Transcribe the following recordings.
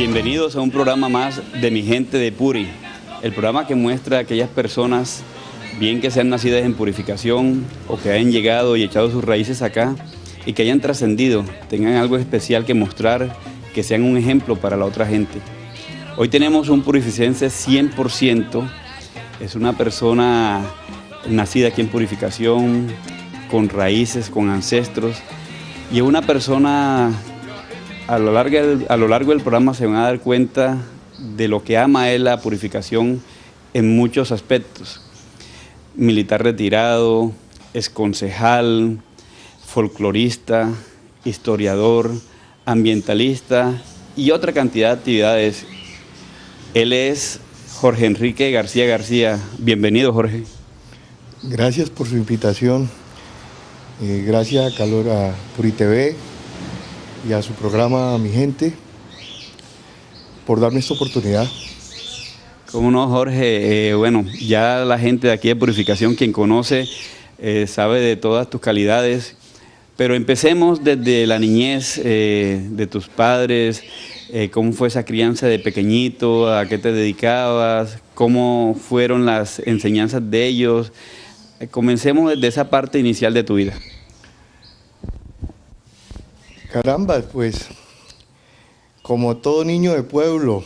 Bienvenidos a un programa más de Mi Gente de Puri, el programa que muestra a aquellas personas, bien que sean nacidas en Purificación o que hayan llegado y echado sus raíces acá y que hayan trascendido, tengan algo especial que mostrar, que sean un ejemplo para la otra gente. Hoy tenemos un purificense 100%, es una persona nacida aquí en Purificación, con raíces, con ancestros, y es una persona, a lo largo del programa se van a dar cuenta de lo que ama él la Purificación en muchos aspectos. Militar retirado, exconcejal, folclorista, historiador, ambientalista y otra cantidad de actividades. Él es Jorge Enrique García García. Bienvenido, Jorge. Gracias por su invitación. Gracias a Puri TV y a su programa Mi Gente por darme esta oportunidad. Cómo no, Jorge. Bueno, ya la gente de aquí de Purificación, quien conoce, sabe de todas tus calidades, pero empecemos desde la niñez de tus padres. ¿Cómo fue esa crianza de pequeñito? ¿A qué te dedicabas? ¿Cómo fueron las enseñanzas de ellos? Comencemos desde esa parte inicial de tu vida. Caramba, pues como todo niño de pueblo,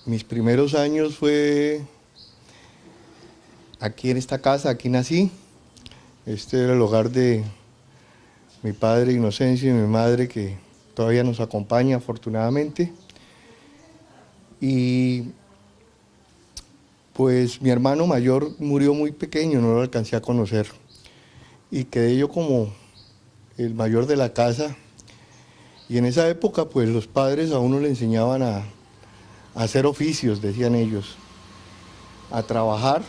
mis primeros años fue aquí en esta casa, aquí nací. Este era el hogar de mi padre Inocencio y mi madre, que todavía nos acompaña afortunadamente. Y pues mi hermano mayor murió muy pequeño, no lo alcancé a conocer. Y quedé yo como el mayor de la casa. Y en esa época pues los padres a uno le enseñaban a hacer oficios, decían ellos, a trabajar.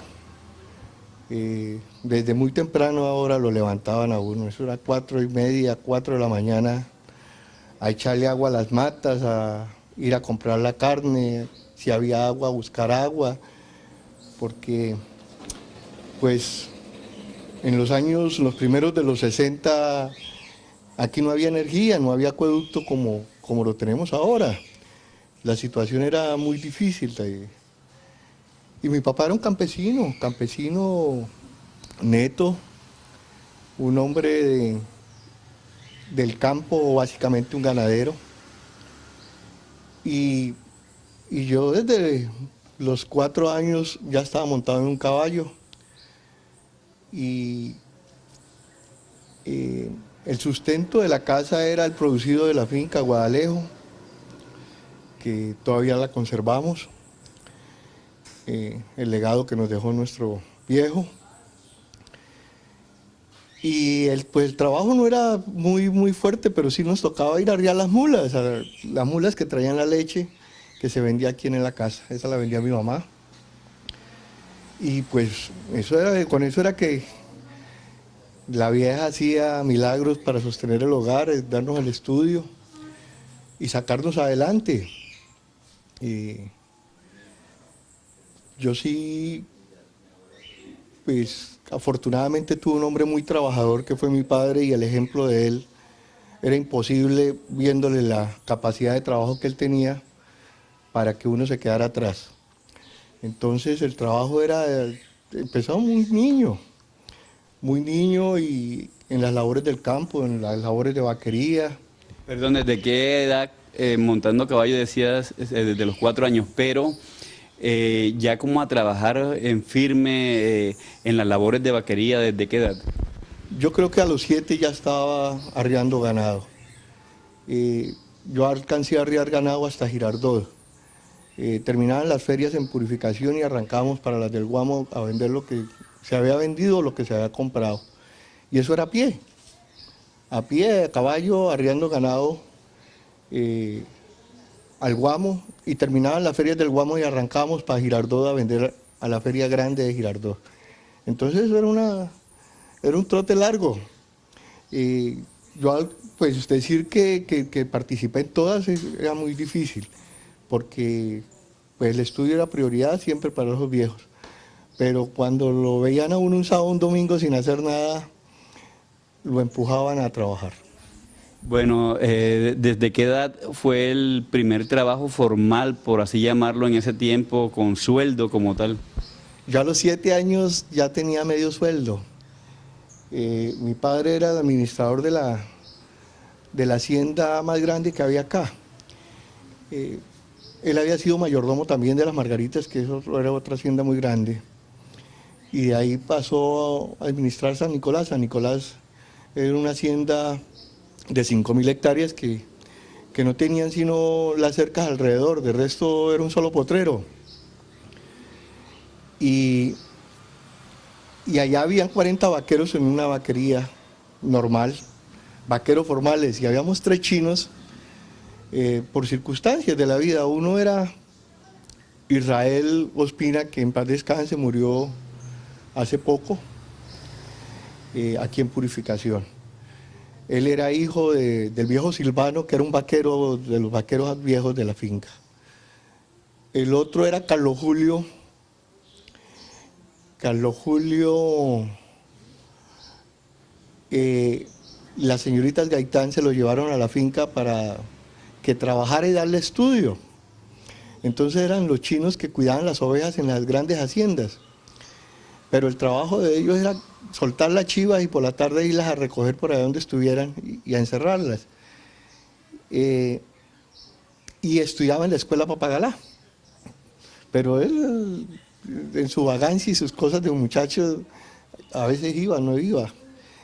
Desde muy temprano ahora lo levantaban a uno, eso era 4:30, 4 de la mañana, a echarle agua a las matas, a ir a comprar la carne, si había agua, a buscar agua, porque pues en los primeros de los 60, aquí no había energía, no había acueducto como lo tenemos ahora. La situación era muy difícil. Y mi papá era un campesino neto, un hombre del campo, básicamente un ganadero. Y yo desde los 4 años ya estaba montado en un caballo. Y el sustento de la casa era el producido de la finca Guadalejo, que todavía la conservamos, el legado que nos dejó nuestro viejo. Y pues el trabajo no era muy fuerte, pero sí nos tocaba ir a arriar las mulas que traían la leche que se vendía aquí en la casa. Esa la vendía mi mamá. Y pues con eso era que la vieja hacía milagros para sostener el hogar, darnos el estudio y sacarnos adelante. Y yo sí, pues afortunadamente tuve un hombre muy trabajador que fue mi padre, y el ejemplo de él era imposible viéndole la capacidad de trabajo que él tenía para que uno se quedara atrás. Entonces el trabajo empezó muy niño, y en las labores del campo, en las labores de vaquería. Perdón, ¿desde qué edad montando caballo decías? Desde los 4 años, pero ya como a trabajar en firme en las labores de vaquería, ¿desde qué edad? Yo creo que a los 7 ya estaba arriando ganado. Yo alcancé a arriar ganado hasta Girardot. Terminaban las ferias en Purificación y arrancábamos para las del Guamo a vender lo que se había vendido o lo que se había comprado. Y eso era a pie, a caballo, arriando ganado al Guamo, y terminaban las ferias del Guamo y arrancábamos para Girardot a vender a la feria grande de Girardot. Entonces eso era un trote largo. Yo, pues decir que participé en todas era muy difícil, porque pues el estudio era prioridad siempre para los viejos. Pero cuando lo veían a uno un sábado, un domingo sin hacer nada, lo empujaban a trabajar. Bueno, ¿desde qué edad fue el primer trabajo formal, por así llamarlo, en ese tiempo, con sueldo como tal? Yo a los 7 años ya tenía medio sueldo. Mi padre era el administrador de la hacienda más grande que había acá. Eh, Él había sido mayordomo también de las Margaritas, que eso era otra hacienda muy grande. Y de ahí pasó a administrar San Nicolás. San Nicolás era una hacienda de 5.000 hectáreas que no tenían sino las cercas alrededor, de resto era un solo potrero. Y, y allá habían 40 vaqueros en una vaquería normal, vaqueros formales, y habíamos 3 chinos por circunstancias de la vida. Uno era Israel Ospina, que en paz descanse, murió hace poco, aquí en Purificación. Él era hijo del viejo Silvano, que era un vaquero, de los vaqueros viejos de la finca. El otro era Carlos Julio. Carlos Julio, las señoritas Gaitán se lo llevaron a la finca para que trabajara y darle estudio. Entonces eran los chinos que cuidaban las ovejas en las grandes haciendas. Pero el trabajo de ellos era soltar las chivas y por la tarde irlas a recoger por ahí donde estuvieran y a encerrarlas. Y estudiaba en la escuela Papagalá. Pero él, en su vagancia y sus cosas de un muchacho, a veces iba, no iba.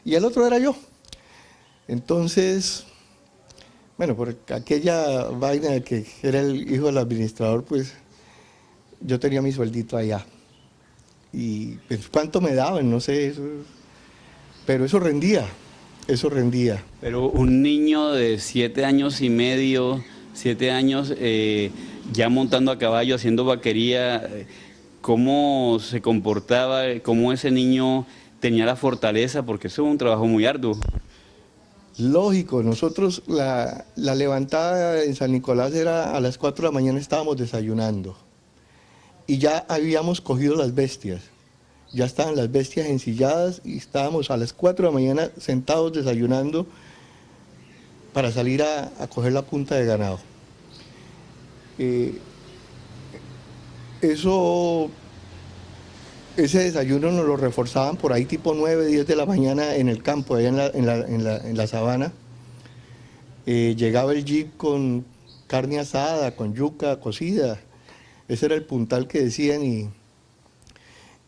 Y el otro era yo. Entonces, bueno, por aquella vaina de que era el hijo del administrador, pues yo tenía mi sueldito allá. Y pues, ¿cuánto me daban? No sé, pero eso rendía, eso rendía. Pero un niño de 7 años y medio, 7 años, ya montando a caballo, haciendo vaquería, ¿cómo se comportaba? ¿Cómo ese niño tenía la fortaleza? Porque eso es un trabajo muy arduo. Lógico, nosotros la levantada en San Nicolás era a las 4 de la mañana, estábamos desayunando. Y ya habíamos cogido las bestias. Ya estaban las bestias ensilladas y estábamos a las 4 de la mañana sentados desayunando para salir a coger la punta de ganado. Ese desayuno nos lo reforzaban por ahí tipo 9, 10 de la mañana en el campo, allá en la sabana. Llegaba el jeep con carne asada, con yuca cocida. Ese era el puntal que decían y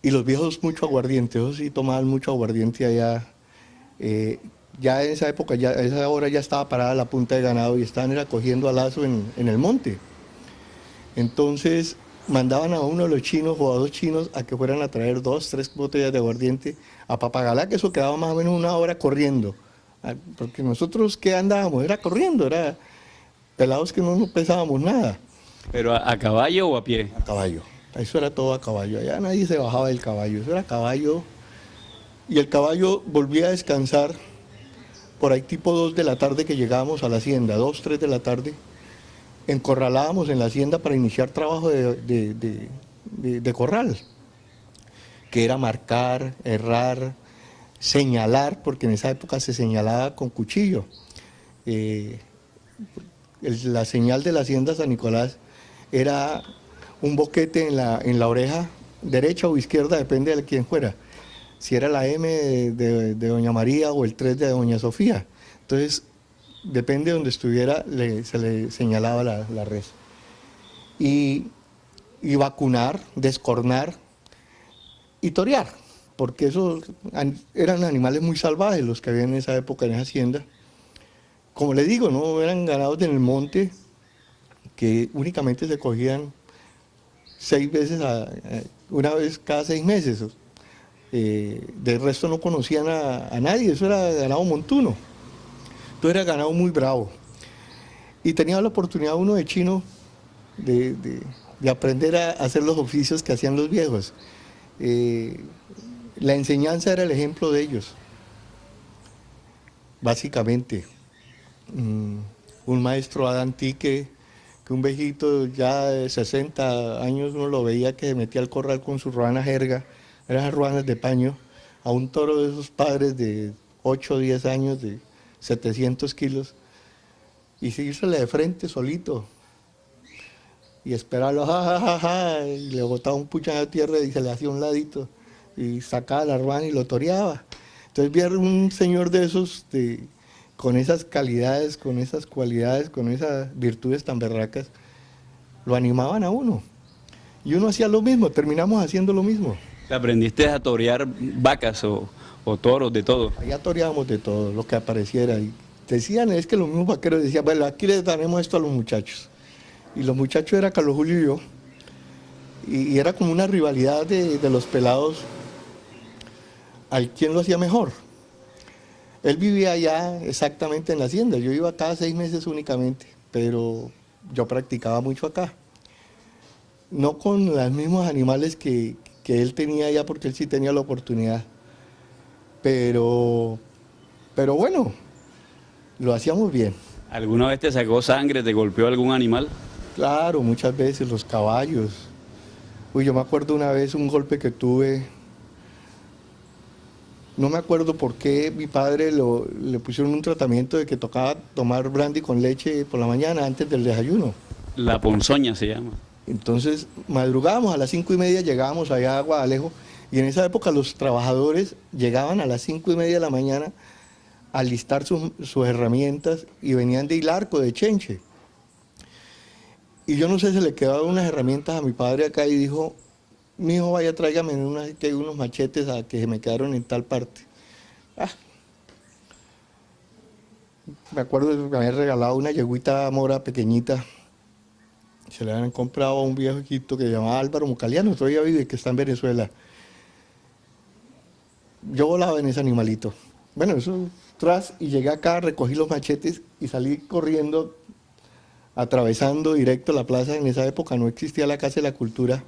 los viejos mucho aguardiente, ellos sí tomaban mucho aguardiente allá. Ya en esa época, a esa hora ya estaba parada la punta de ganado y estaban era cogiendo a lazo en el monte. Entonces mandaban a uno de los chinos o a 2 chinos a que fueran a traer 2, 3 botellas de aguardiente a Papagalá, que eso quedaba más o menos una hora corriendo. Porque nosotros que andábamos, era corriendo, era pelados que no pesábamos nada. ¿Pero a caballo o a pie? A caballo, eso era todo a caballo, allá nadie se bajaba del caballo, eso era caballo. Y el caballo volvía a descansar por ahí tipo 2 de la tarde que llegábamos a la hacienda, 2, 3 de la tarde. Encorralábamos en la hacienda para iniciar trabajo de corral, que era marcar, errar, señalar, porque en esa época se señalaba con cuchillo. La señal de la hacienda San Nicolás era un boquete en la oreja derecha o izquierda, depende de quién fuera. Si era la M de doña María o el 3 de doña Sofía. Entonces, depende de donde estuviera, se le señalaba la res. Y vacunar, descornar y torear, porque esos eran animales muy salvajes los que había en esa época en esa hacienda. Como le digo, no eran ganados en el monte, que únicamente se cogían 6 veces, una vez cada 6 meses. Del resto no conocían a nadie, eso era ganado montuno. Entonces era ganado muy bravo. Y tenía la oportunidad uno de chino de aprender a hacer los oficios que hacían los viejos. La enseñanza era el ejemplo de ellos, básicamente. Un maestro adantique, que un viejito ya de 60 años uno lo veía que se metía al corral con su ruana jerga, eran ruanas de paño, a un toro de esos padres de 8 o 10 años, de 700 kilos, y seguírsele de frente solito, y esperarlo, ja, y le botaba un puñado de tierra y se le hacía un ladito, y sacaba la hermana y lo toreaba. Entonces ver un señor de esos, con esas calidades, con esas cualidades, con esas virtudes tan berracas, lo animaban a uno. Y uno hacía lo mismo, terminamos haciendo lo mismo. ¿Aprendiste a torear vacas o toros, de todo? Allá toreábamos de todo, lo que apareciera. Y decían, es que los mismos vaqueros decían, bueno, aquí les daremos esto a los muchachos. Y los muchachos era Carlos Julio y yo. Y era como una rivalidad de los pelados al quién lo hacía mejor. Él vivía allá exactamente en la hacienda. Yo iba cada 6 meses únicamente, pero yo practicaba mucho acá. No con los mismos animales que él tenía allá, porque él sí tenía la oportunidad. Pero bueno, lo hacíamos bien. ¿Alguna vez te sacó sangre, te golpeó algún animal? Claro, muchas veces los caballos. Uy, yo me acuerdo una vez un golpe que tuve, no me acuerdo por qué mi padre le pusieron un tratamiento de que tocaba tomar brandy con leche por la mañana antes del desayuno. La ponzoña se llama. Entonces madrugábamos a las 5:30, llegábamos allá a Guadalejo, y en esa época los trabajadores llegaban a las 5:30 de la mañana a alistar sus herramientas y venían de Hilarco, de Chenche. Y yo no sé, se le quedaron unas herramientas a mi padre acá y dijo, mi hijo, vaya, tráigame unos machetes a que se me quedaron en tal parte. Ah, me acuerdo que me habían regalado una yeguita mora pequeñita. Se le habían comprado a un viejito que se llamaba Álvaro Mucaliano, todavía vive, que está en Venezuela. Yo volaba en ese animalito. Bueno, eso tras, y llegué acá, recogí los machetes y salí corriendo, atravesando directo la plaza. En esa época no existía la Casa de la Cultura.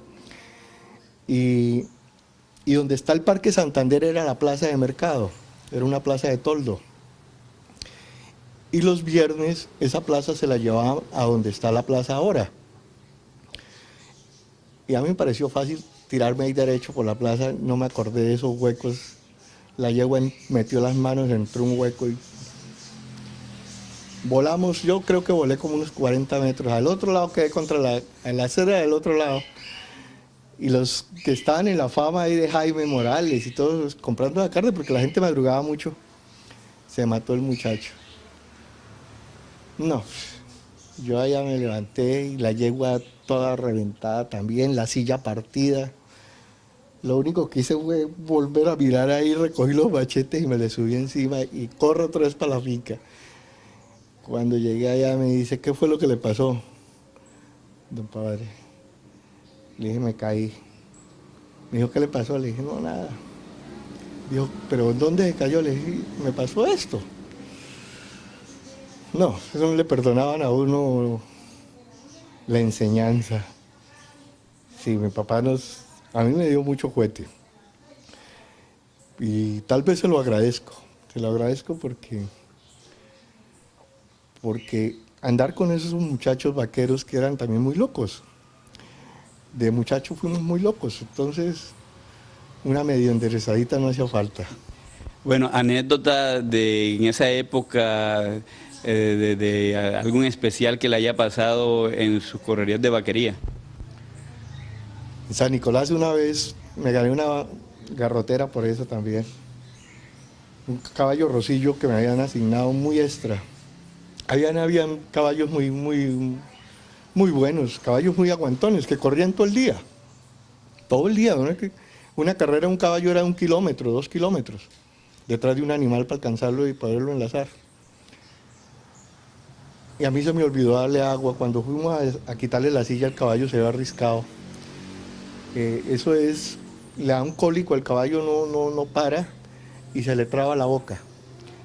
Y donde está el Parque Santander era la plaza de mercado, era una plaza de toldo. Y los viernes esa plaza se la llevaban a donde está la plaza ahora. Y a mí me pareció fácil tirarme ahí derecho por la plaza, no me acordé de esos huecos. La yegua metió las manos, entró un hueco y volamos. Yo creo que volé como unos 40 metros. Al otro lado quedé en la acera del otro lado. Y los que estaban en la fama ahí de Jaime Morales y todos comprando la carne, porque la gente madrugaba mucho, se mató el muchacho. No, yo allá me levanté y la yegua toda reventada también, la silla partida. Lo único que hice fue volver a mirar ahí, recogí los machetes y me le subí encima y corro otra vez para la finca. Cuando llegué allá me dice, ¿qué fue lo que le pasó, don padre? Le dije, me caí. Me dijo, ¿qué le pasó? Le dije, no, nada. Dijo, ¿pero dónde se cayó? Le dije, me pasó esto. No, eso no le perdonaban a uno la enseñanza. Sí, mi papá a mí me dio mucho juguete. Y tal vez se lo agradezco porque andar con esos muchachos vaqueros que eran también muy locos. De muchachos fuimos muy locos, entonces una medio enderezadita no hacía falta. Bueno, anécdota de en esa época, de algún especial que le haya pasado en sus correrías de vaquería. En San Nicolás una vez me gané una garrotera por eso también. Un caballo rosillo que me habían asignado muy extra. Habían caballos muy buenos, caballos muy aguantones, que corrían todo el día. Todo el día. Una carrera de un caballo era 1 kilómetro, 2 kilómetros, detrás de un animal para alcanzarlo y poderlo enlazar. Y a mí se me olvidó darle agua. Cuando fuimos a quitarle la silla al caballo se había arriscado. Eso es, le da un cólico al caballo, no para y se le traba la boca.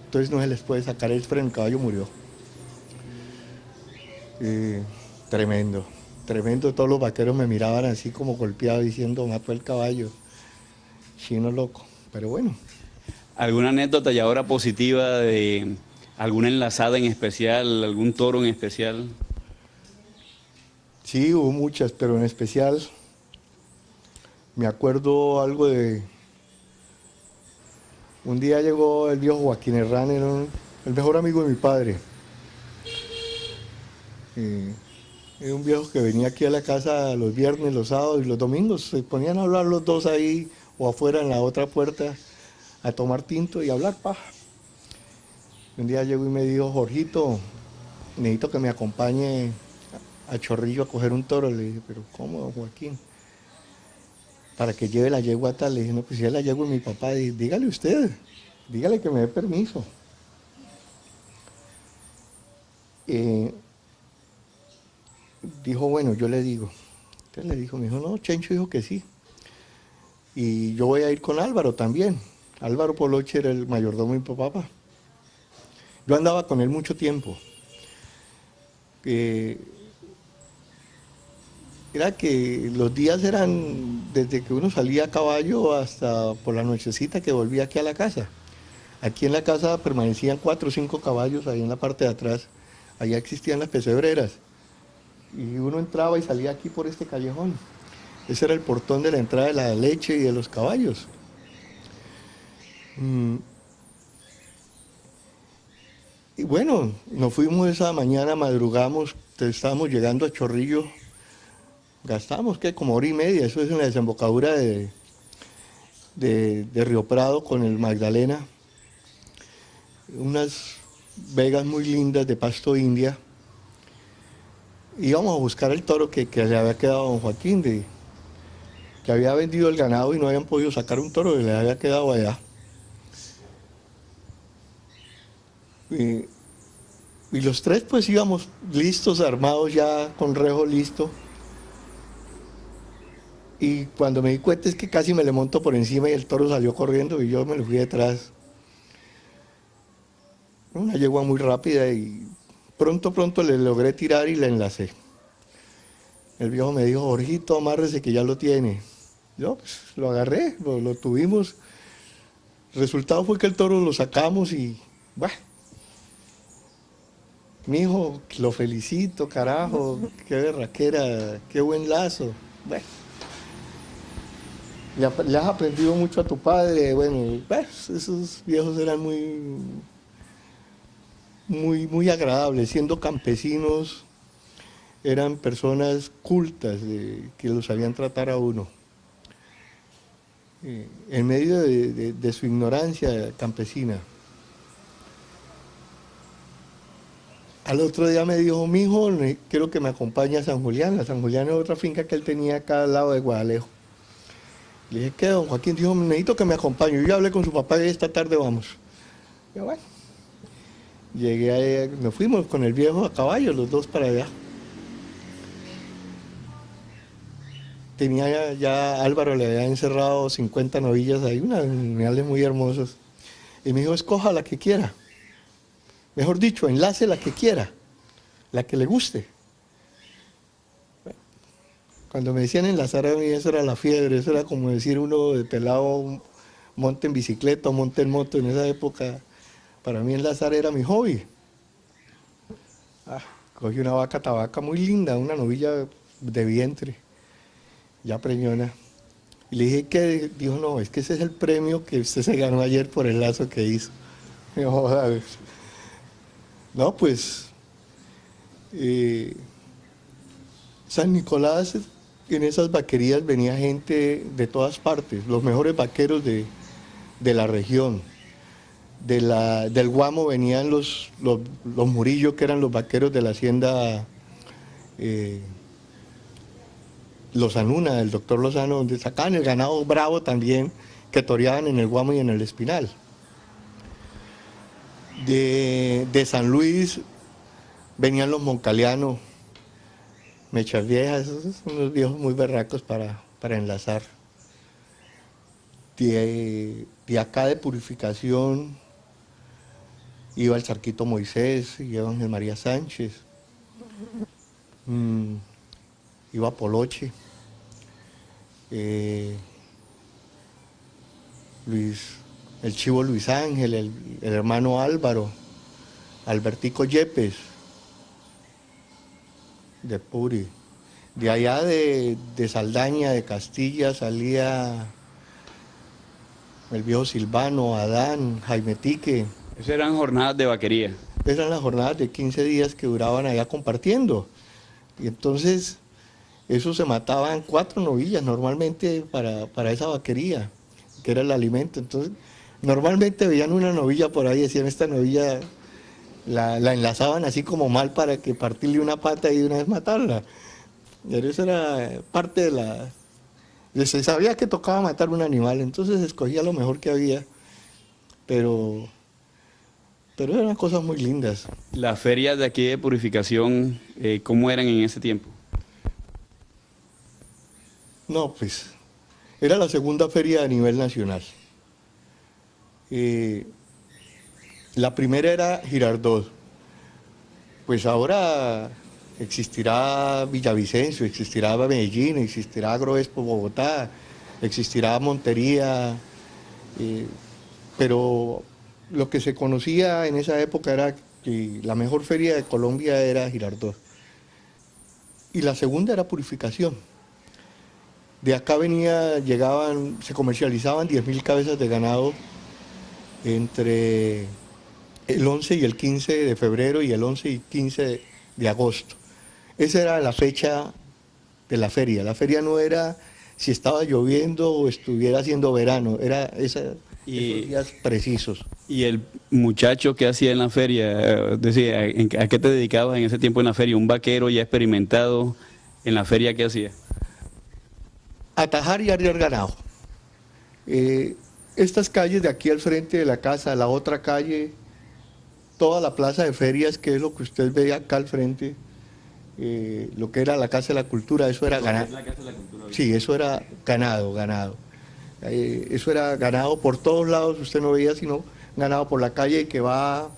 Entonces no se les puede sacar el freno, el caballo murió. Tremendo, todos los vaqueros me miraban así como golpeado diciendo, mató el caballo, chino loco, pero bueno. ¿Alguna anécdota y ahora positiva de alguna enlazada en especial, algún toro en especial? Sí, hubo muchas, pero en especial me acuerdo algo de... Un día llegó el viejo Joaquín Herrán, el mejor amigo de mi padre. Era un viejo que venía aquí a la casa los viernes, los sábados y los domingos. Se ponían a hablar los dos ahí o afuera en la otra puerta a tomar tinto y a hablar paja. Un día llegó y me dijo, Jorgito, necesito que me acompañe a Chorrillo a coger un toro. Le dije, pero ¿cómo, don Joaquín? Para que lleve la yegua tal. Le dije, no, pues si es la yegua de mi papá, dígale usted, dígale que me dé permiso. Dijo, bueno, yo le digo. Entonces le dijo, me dijo, no, Chencho dijo que sí. Y yo voy a ir con Álvaro también. Álvaro Poloche era el mayordomo de mi papá. Yo andaba con él mucho tiempo. Era que los días eran desde que uno salía a caballo hasta por la nochecita que volvía aquí a la casa. Aquí en la casa permanecían 4 o 5 caballos, ahí en la parte de atrás. Allá existían las pesebreras. Y uno entraba y salía aquí por este callejón. Ese era el portón de la entrada de la leche y de los caballos. Y bueno, nos fuimos esa mañana, madrugamos, estábamos llegando a Chorrillo. Gastamos, ¿qué? Como hora y media, eso es en la desembocadura de Río Prado con el Magdalena. Unas vegas muy lindas de pasto india. Íbamos a buscar el toro que le había quedado a don Joaquín, que había vendido el ganado y no habían podido sacar un toro que le había quedado allá. Y los tres pues íbamos listos, armados ya, con rejo listo. Y cuando me di cuenta es que casi me le monto por encima y el toro salió corriendo y yo me lo fui detrás. Una yegua muy rápida y pronto le logré tirar y le enlacé. El viejo me dijo, Jorgito, amárrese que ya lo tiene. Yo pues lo agarré, lo tuvimos. El resultado fue que el toro lo sacamos y, bueno, mijo, lo felicito, carajo, qué berraquera, qué buen lazo. Bueno, le has aprendido mucho a tu padre. Bueno, pues, esos viejos eran muy agradables, siendo campesinos, eran personas cultas que lo sabían tratar a uno. En medio de su ignorancia campesina. Al otro día me dijo, mijo, quiero que me acompañe a San Julián. La San Julián es otra finca que él tenía acá al lado de Guadalejo. Le dije, ¿qué, don Joaquín? Dijo, necesito que me acompañe. Yo ya hablé con su papá y esta tarde vamos. Y bueno, llegué ahí, nos fuimos con el viejo a caballo, los dos para allá. Tenía ya Álvaro le había encerrado 50 novillas ahí, unos animales muy hermosos. Y me dijo, escoja la que quiera. Mejor dicho, enlace la que quiera, la que le guste. Cuando me decían enlazar a mí, eso era la fiebre, eso era como decir uno de pelado, monte en bicicleta o monte en moto en esa época. Para mí enlazar era mi hobby. Cogí una vaca tabaca muy linda, una novilla de vientre, ya preñona. Y le dije que, dijo, no, es que ese es el premio que usted se ganó ayer por el lazo que hizo. Me dijo, joder. No, pues, San Nicolás, en esas vaquerías venía gente de todas partes, los mejores vaqueros de la región. Del Guamo venían los Murillo, que eran los vaqueros de la hacienda Lozanuna, el doctor Lozano, donde sacaban el ganado bravo también, que toreaban en el Guamo y en el Espinal. De San Luis venían los moncalianos, mechas viejas, esos son unos viejos muy berracos para enlazar. De acá de Purificación iba el Charquito Moisés, iba Ángel María Sánchez, iba Poloche, el Chivo Luis Ángel, el hermano Álvaro, Albertico Yepes, de Puri. De allá de Saldaña, de Castilla, salía el viejo Silvano, Adán, Jaime Tique, Esas eran jornadas de vaquería. Eran las jornadas de 15 días que duraban allá compartiendo. Y entonces, eso se mataban 4 novillas normalmente para esa vaquería, que era el alimento. Entonces, normalmente veían una novilla por ahí, decían, esta novilla la enlazaban así como mal para que partirle una pata y de una vez matarla. Y eso era parte de la... Se sabía que tocaba matar un animal, entonces se escogía lo mejor que había, pero eran cosas muy lindas. Las ferias de aquí de Purificación, ¿cómo eran en ese tiempo? No, pues, era la segunda feria a nivel nacional. La primera era Girardot. Pues ahora existirá Villavicencio, existirá Medellín, existirá Agroexpo Bogotá, existirá Montería, pero lo que se conocía en esa época era que la mejor feria de Colombia era Girardot. Y la segunda era Purificación. De acá se comercializaban 10.000 cabezas de ganado entre el 11 y el 15 de febrero y el 11 y 15 de agosto. Esa era la fecha de la feria. La feria no era si estaba lloviendo o estuviera haciendo verano, era esos días precisos. ¿Y el muchacho que hacía en la feria, decía, a qué te dedicabas en ese tiempo en la feria? ¿Un vaquero ya experimentado en la feria qué hacía? Atajar y arriar ganado. Estas calles de aquí al frente de la casa, la otra calle, toda la plaza de ferias, que es lo que usted ve acá al frente, lo que era la Casa de la Cultura, eso era ganado. Sí, eso era ganado. Eso era ganado por todos lados, usted no veía sino ganado por la calle que va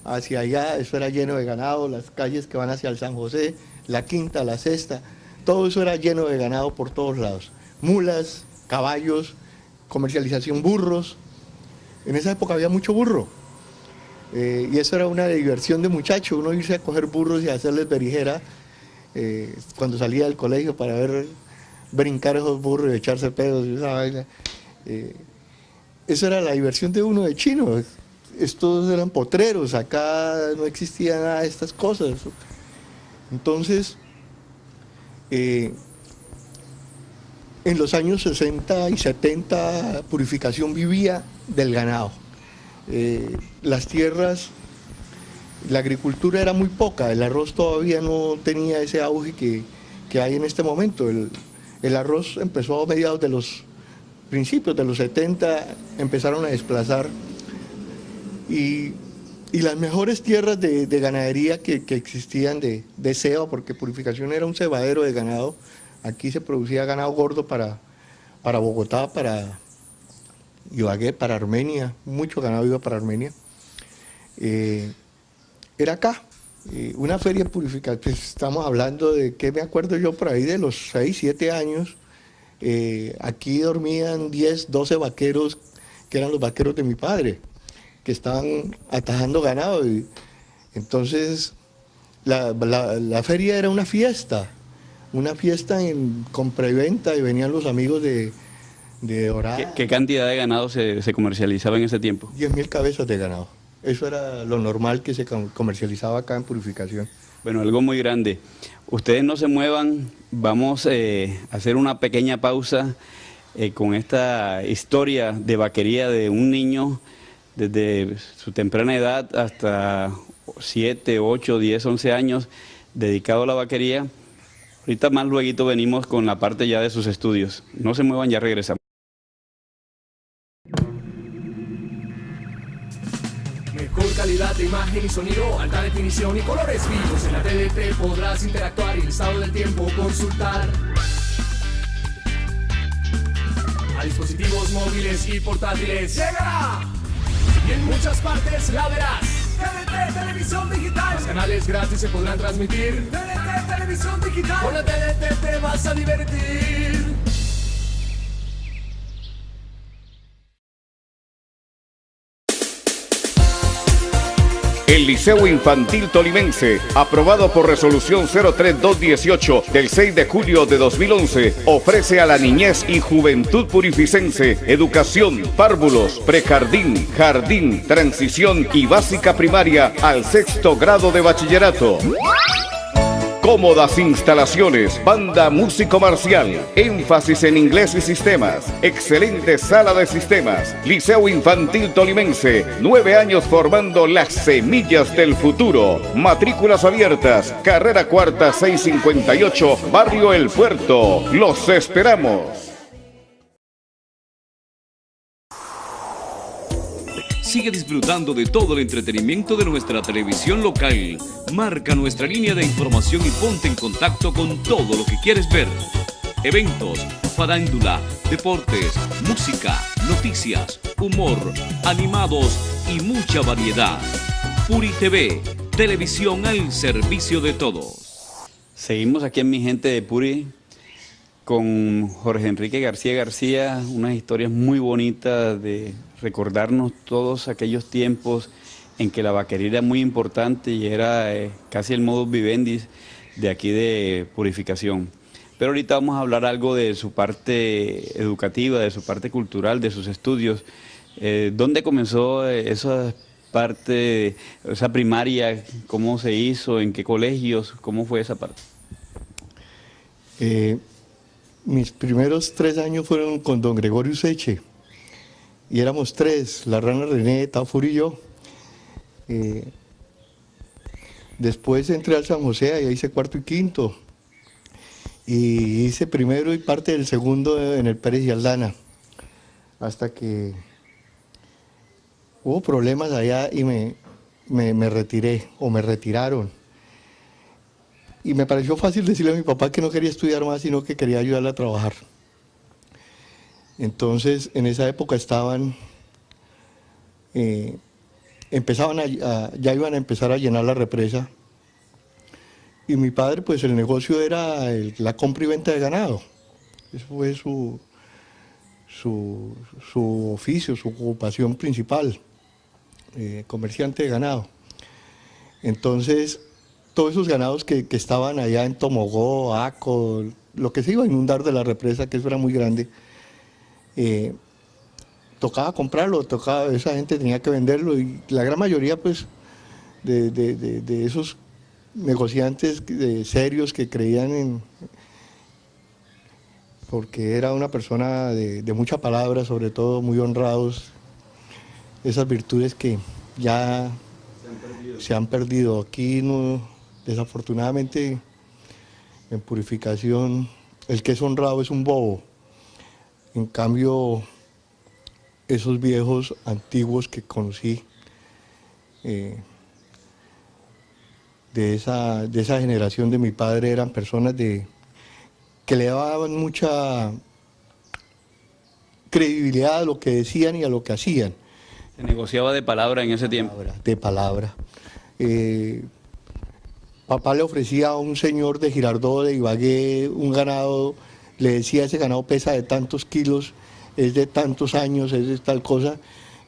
hacia allá, eso era lleno de ganado, las calles que van hacia el San José, la Quinta, la Sexta, todo eso era lleno de ganado por todos lados. Mulas, caballos, comercialización burros. En esa época había mucho burro. Y eso era una diversión de muchacho, uno irse a coger burros y a hacerles berijera cuando salía del colegio para ver brincar esos burros y echarse pedos y esa vaina. Eso era la diversión de uno de chino. Estos eran potreros, acá no existía nada de estas cosas. Entonces, en los años 60 y 70, Purificación vivía del ganado. Las tierras, la agricultura era muy poca, el arroz todavía no tenía ese auge que hay en este momento. El arroz empezó a mediados de los principios de los 70, empezaron a desplazar y las mejores tierras de ganadería que existían de ceba, porque Purificación era un cebadero de ganado, aquí se producía ganado gordo para Bogotá, para Ibagué, para Armenia, mucho ganado iba para Armenia. Era acá, una feria purificada, pues estamos hablando de, ¿qué me acuerdo yo por ahí? De los 6, 7 años, aquí dormían 10, 12 vaqueros, que eran los vaqueros de mi padre, que estaban atajando ganado. Y entonces, la feria era una fiesta con preventa, y venían los amigos de Dorada. ¿Qué cantidad de ganado se comercializaba en ese tiempo? 10.000 cabezas de ganado. Eso era lo normal que se comercializaba acá en Purificación. Bueno, algo muy grande. Ustedes no se muevan, vamos a hacer una pequeña pausa con esta historia de vaquería de un niño desde su temprana edad hasta 7, 8, 10, 11 años dedicado a la vaquería. Ahorita más luego venimos con la parte ya de sus estudios. No se muevan, ya regresamos. Mejor calidad de imagen y sonido, alta definición y colores vivos. En la TDT podrás interactuar y el estado del tiempo consultar. A dispositivos móviles y portátiles llegará. Y en muchas partes la verás. TDT Televisión Digital. Los canales gratis se podrán transmitir. TDT Televisión Digital. Con la TDT te vas a divertir. El Liceo Infantil Tolimense, aprobado por resolución 03218 del 6 de julio de 2011, ofrece a la niñez y juventud purificense educación, párvulos, prejardín, jardín, transición y básica primaria al 6º grado de bachillerato. Cómodas instalaciones, banda músico marcial, énfasis en inglés y sistemas, excelente sala de sistemas, Liceo Infantil Tolimense, 9 años formando las semillas del futuro. Matrículas abiertas, carrera cuarta 658, Barrio El Puerto. Los esperamos. Sigue disfrutando de todo el entretenimiento de nuestra televisión local. Marca nuestra línea de información y ponte en contacto con todo lo que quieres ver. Eventos, farándula, deportes, música, noticias, humor, animados y mucha variedad. Puri TV, televisión al servicio de todos. Seguimos aquí en Mi Gente de Puri con Jorge Enrique García, unas historias muy bonitas de recordarnos todos aquellos tiempos en que la vaquería era muy importante y era casi el modus vivendi de aquí de Purificación. Pero ahorita vamos a hablar algo de su parte educativa, de su parte cultural, de sus estudios. ¿Dónde comenzó esa parte, esa primaria? ¿Cómo se hizo? ¿En qué colegios? ¿Cómo fue esa parte? Mis primeros 3 años fueron con don Gregorio Seche. Y éramos 3, la Rana René, Tafur y yo. Después entré al San José, y hice 4º y 5º. Y hice primero y parte del segundo en el Pérez y Aldana. Hasta que hubo problemas allá y me retiré, o me retiraron. Y me pareció fácil decirle a mi papá que no quería estudiar más, sino que quería ayudarle a trabajar. Entonces, en esa época estaban, ya iban a empezar a llenar la represa. Y mi padre, pues el negocio era la compra y venta de ganado. Eso fue su oficio, su ocupación principal, comerciante de ganado. Entonces, todos esos ganados que estaban allá en Tomogó, Aco, lo que se iba a inundar de la represa, que eso era muy grande, tocaba comprarlo, esa gente tenía que venderlo, y la gran mayoría pues de esos negociantes serios que creían porque era una persona de mucha palabra, sobre todo muy honrados, esas virtudes que ya se han perdido. Aquí no, desafortunadamente en Purificación el que es honrado es un bobo. En cambio, esos viejos antiguos que conocí, de esa generación de mi padre, eran personas que le daban mucha credibilidad a lo que decían y a lo que hacían. ¿Se negociaba de palabra en ese tiempo? De palabra. Papá le ofrecía a un señor de Girardot, de Ibagué, un ganado. Le decía, ese ganado pesa de tantos kilos, es de tantos años, es de tal cosa,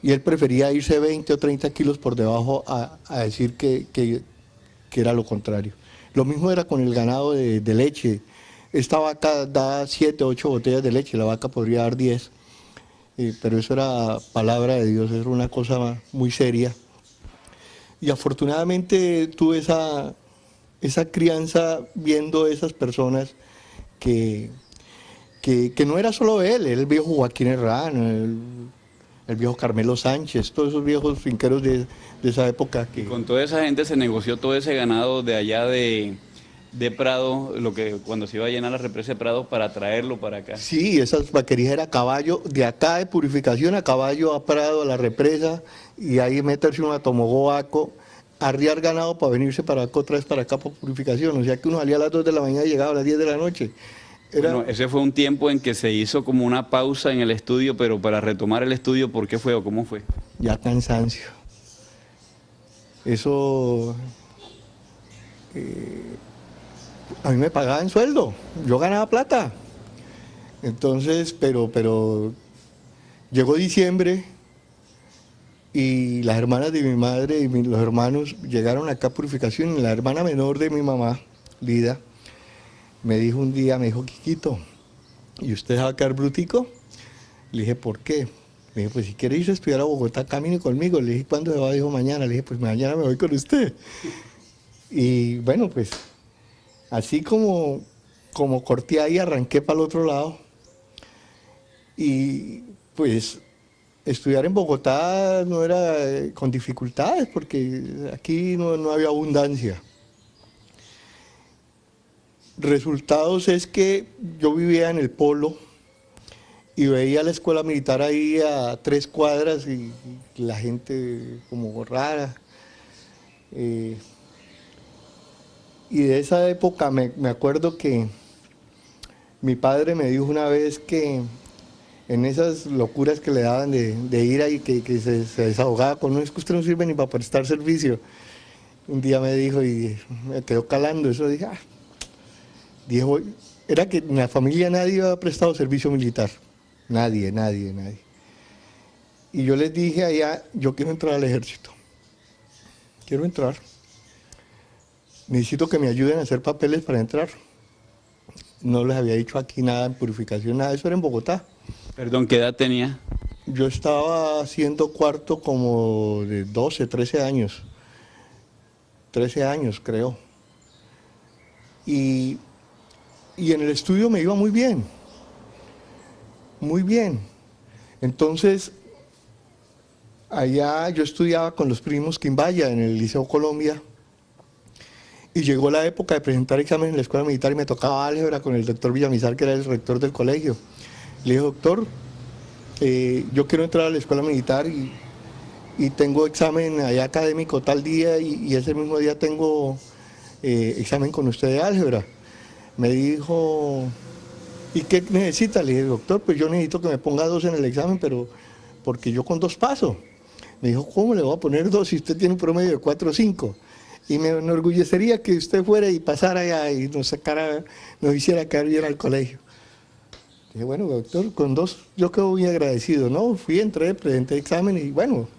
y él prefería irse 20 o 30 kilos por debajo a decir que era lo contrario. Lo mismo era con el ganado de leche. Esta vaca da 7 o 8 botellas de leche, la vaca podría dar 10, pero eso era palabra de Dios, era una cosa muy seria. Y afortunadamente tuve esa crianza viendo esas personas que no era solo él, el viejo Joaquín Herrán, el viejo Carmelo Sánchez, todos esos viejos finqueros de esa época. Y con toda esa gente se negoció todo ese ganado de allá de Prado, cuando se iba a llenar la represa de Prado, para traerlo para acá. Sí, esas vaquerías era a caballo, de acá de Purificación a caballo a Prado, a la represa, y ahí meterse uno a Tomogó, Aco, arriar ganado para venirse para acá, otra vez para acá por Purificación. O sea que uno salía a las 2 de la mañana y llegaba a las 10 de la noche. Bueno, ese fue un tiempo en que se hizo como una pausa en el estudio, pero para retomar el estudio, ¿por qué fue o cómo fue? Ya cansancio. Eso, a mí me pagaban sueldo, yo ganaba plata. Entonces, pero llegó diciembre y las hermanas de mi madre y los hermanos llegaron acá a Purificación, y la hermana menor de mi mamá, Lida, me dijo un día, me dijo, Quiquito, ¿y usted va a quedar brutico? Le dije, ¿por qué? Me dijo, pues si quiere irse a estudiar a Bogotá, camine conmigo. Le dije, ¿cuándo se va? Dijo, mañana. Le dije, pues mañana me voy con usted. Y bueno, pues así como corté ahí, arranqué para el otro lado. Y pues estudiar en Bogotá no era con dificultades, porque aquí no había abundancia. Resultados es que yo vivía en el Polo y veía la escuela militar ahí a 3 cuadras y la gente como rara. Y de esa época me acuerdo que mi padre me dijo una vez que en esas locuras que le daban de ir ahí, que se desahogaba con, no, es que usted no sirve ni para prestar servicio. Un día me dijo y me quedó calando eso, dije, dijo, era que en la familia nadie había prestado servicio militar, nadie. Y yo les dije allá, yo quiero entrar al ejército, quiero entrar, necesito que me ayuden a hacer papeles para entrar. No les había dicho aquí nada en Purificación, nada, eso era en Bogotá. Perdón, ¿qué edad tenía? Yo estaba haciendo cuarto como de 12, 13 años. 13 años, creo. Y en el estudio me iba muy bien. Muy bien. Entonces, allá yo estudiaba con los primos Quimbaya en el Liceo Colombia. Y llegó la época de presentar examen en la escuela militar y me tocaba álgebra con el doctor Villamizar, que era el rector del colegio. Le dije, doctor, yo quiero entrar a la escuela militar y tengo examen allá académico tal día y ese mismo día tengo examen con usted de álgebra. Me dijo, ¿y qué necesita? Le dije, doctor, pues yo necesito que me ponga 2 en el examen, pero porque yo con 2 paso. Me dijo, ¿cómo le voy a poner 2 si usted tiene un promedio de 4 o 5? Y me enorgullecería que usted fuera y pasara allá y nos hiciera caer bien al colegio. Dije, bueno, doctor, con 2 yo quedo muy agradecido, ¿no? Fui, entré, presenté examen y bueno,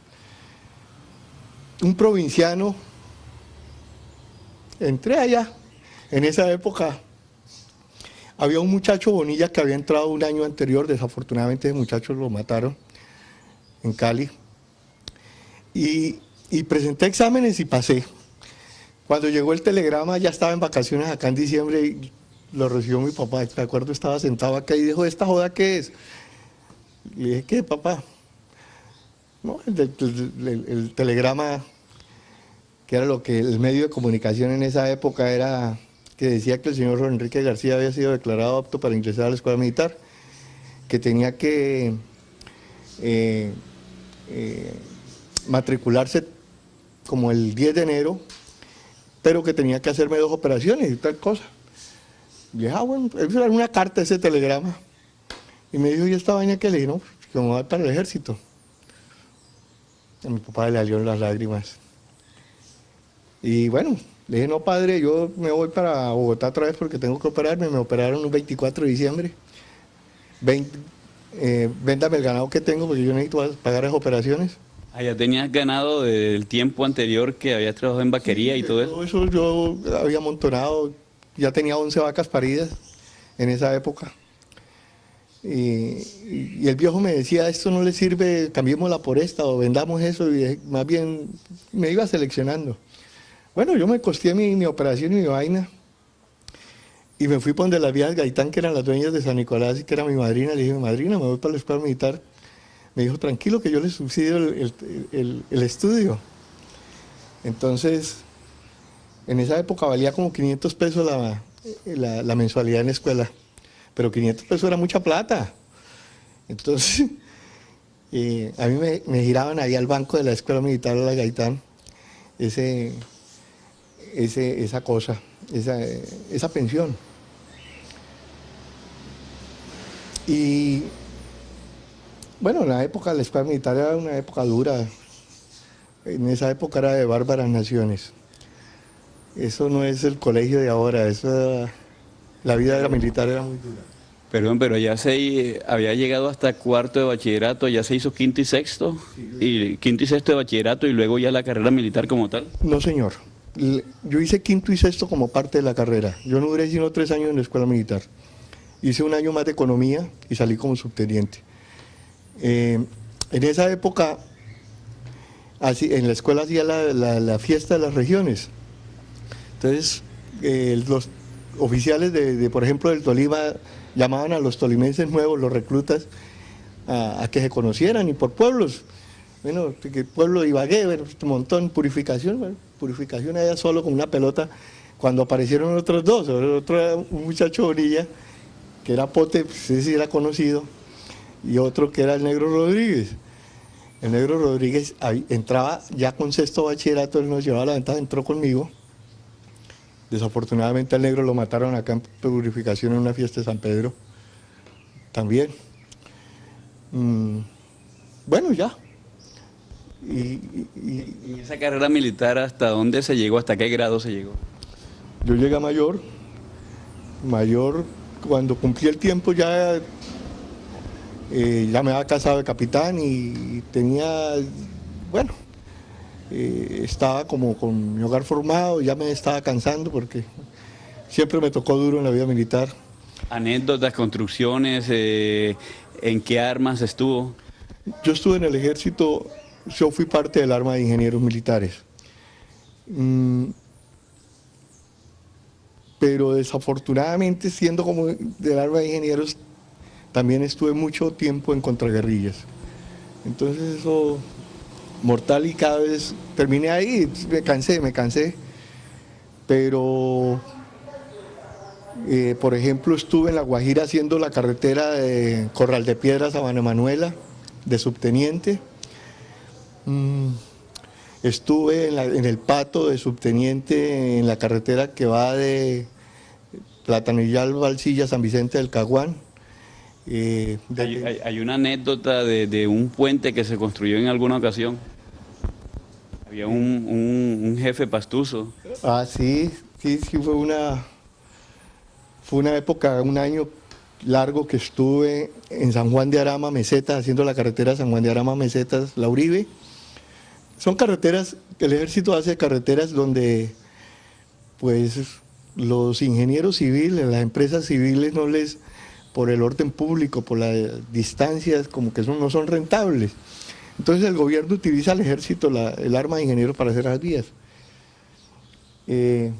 un provinciano, entré allá. En esa época había un muchacho Bonilla que había entrado un año anterior, desafortunadamente ese muchacho lo mataron en Cali. Y presenté exámenes y pasé. Cuando llegó el telegrama, ya estaba en vacaciones acá en diciembre y lo recibió mi papá. Me acuerdo, estaba sentado acá y dijo, ¿esta joda qué es? Le dije, ¿qué, papá? No, el telegrama, que era lo que el medio de comunicación en esa época era, que decía que el señor Juan Enrique García había sido declarado apto para ingresar a la escuela militar, que tenía que matricularse como el 10 de enero, pero que tenía que hacerme 2 operaciones y tal cosa. Y dije, bueno, eso era una carta, ese telegrama. Y me dijo, ¿y esta vaina qué? Le dije, no, que me voy para el ejército. A mi papá le salieron las lágrimas. Y bueno, le dije, no, padre, yo me voy para Bogotá otra vez porque tengo que operarme. Me operaron un 24 de diciembre. Véndame el ganado que tengo porque yo necesito pagar las operaciones. ¿Ya tenías ganado del tiempo anterior que habías trabajado en vaquería y todo eso? Todo eso yo había amontonado, ya tenía 11 vacas paridas en esa época. Y el viejo me decía, esto no le sirve, cambiémosla por esta o vendamos eso, y más bien me iba seleccionando. Bueno, yo me costeé mi operación y mi vaina, y me fui por donde las viejas Gaitán, que eran las dueñas de San Nicolás y que era mi madrina. Le dije, madrina, me voy para la escuela militar. Me dijo, tranquilo, que yo le subsidio el estudio. Entonces, en esa época valía como 500 pesos la mensualidad en la escuela, pero 500 pesos era mucha plata. Entonces, a mí me giraban ahí al banco de la escuela militar de la Gaitán, esa cosa, esa pensión. Y bueno, en la época de la escuela militar era una época dura. En esa época era de bárbaras naciones. Eso no es el colegio de ahora, la vida de la militar era muy dura. Perdón, pero ya había llegado hasta cuarto de bachillerato, ya se hizo quinto y sexto de bachillerato y luego ya la carrera militar como tal. No, señor. Yo hice quinto y sexto como parte de la carrera. Yo no duré sino 3 años en la escuela militar. Hice 1 año más de economía y salí como subteniente. En esa época, en la escuela hacía la fiesta de las regiones. Entonces, los oficiales por ejemplo, del Tolima, llamaban a los tolimenses nuevos, los reclutas, a que se conocieran, y por pueblos. Bueno, el pueblo de Ibagué, bueno, un montón, Purificación allá solo con una pelota. Cuando aparecieron otros dos, un muchacho Bonilla, que era Pote, pues ese sí era conocido, y otro que era el Negro Rodríguez. El Negro Rodríguez entraba ya con sexto bachillerato, él nos llevaba la ventaja, entró conmigo. Desafortunadamente al Negro lo mataron acá en Purificación en una fiesta de San Pedro, también. Bueno, ya. ¿Y esa carrera militar hasta dónde se llegó, hasta qué grado se llegó? Yo llegué a mayor, cuando cumplí el tiempo ya me había casado de capitán y tenía, bueno, estaba como con mi hogar formado, ya me estaba cansando porque siempre me tocó duro en la vida militar. Anécdotas, construcciones, ¿en qué armas estuvo? Yo estuve en el ejército, yo fui parte del arma de ingenieros militares. Pero desafortunadamente, siendo como del arma de ingenieros, también estuve mucho tiempo en contraguerrillas. Entonces eso, mortal, y cada vez terminé ahí, me cansé. Pero, por ejemplo, estuve en La Guajira haciendo la carretera de Corral de Piedra a Sabana Manuela, de subteniente. Estuve en el Pato de subteniente en la carretera que va de Platanillal, Valsilla, San Vicente del Caguán. Hay una anécdota de un puente que se construyó en alguna ocasión. Había un jefe pastuso. Ah, sí, fue una época, un año largo que estuve en San Juan de Arama, Mesetas, haciendo la carretera San Juan de Arama, Mesetas, La Uribe. Son carreteras, el ejército hace carreteras donde pues los ingenieros civiles, las empresas civiles por el orden público, por las distancias, como que no son rentables. Entonces el gobierno utiliza al ejército, el arma de ingenieros para hacer las vías. Esa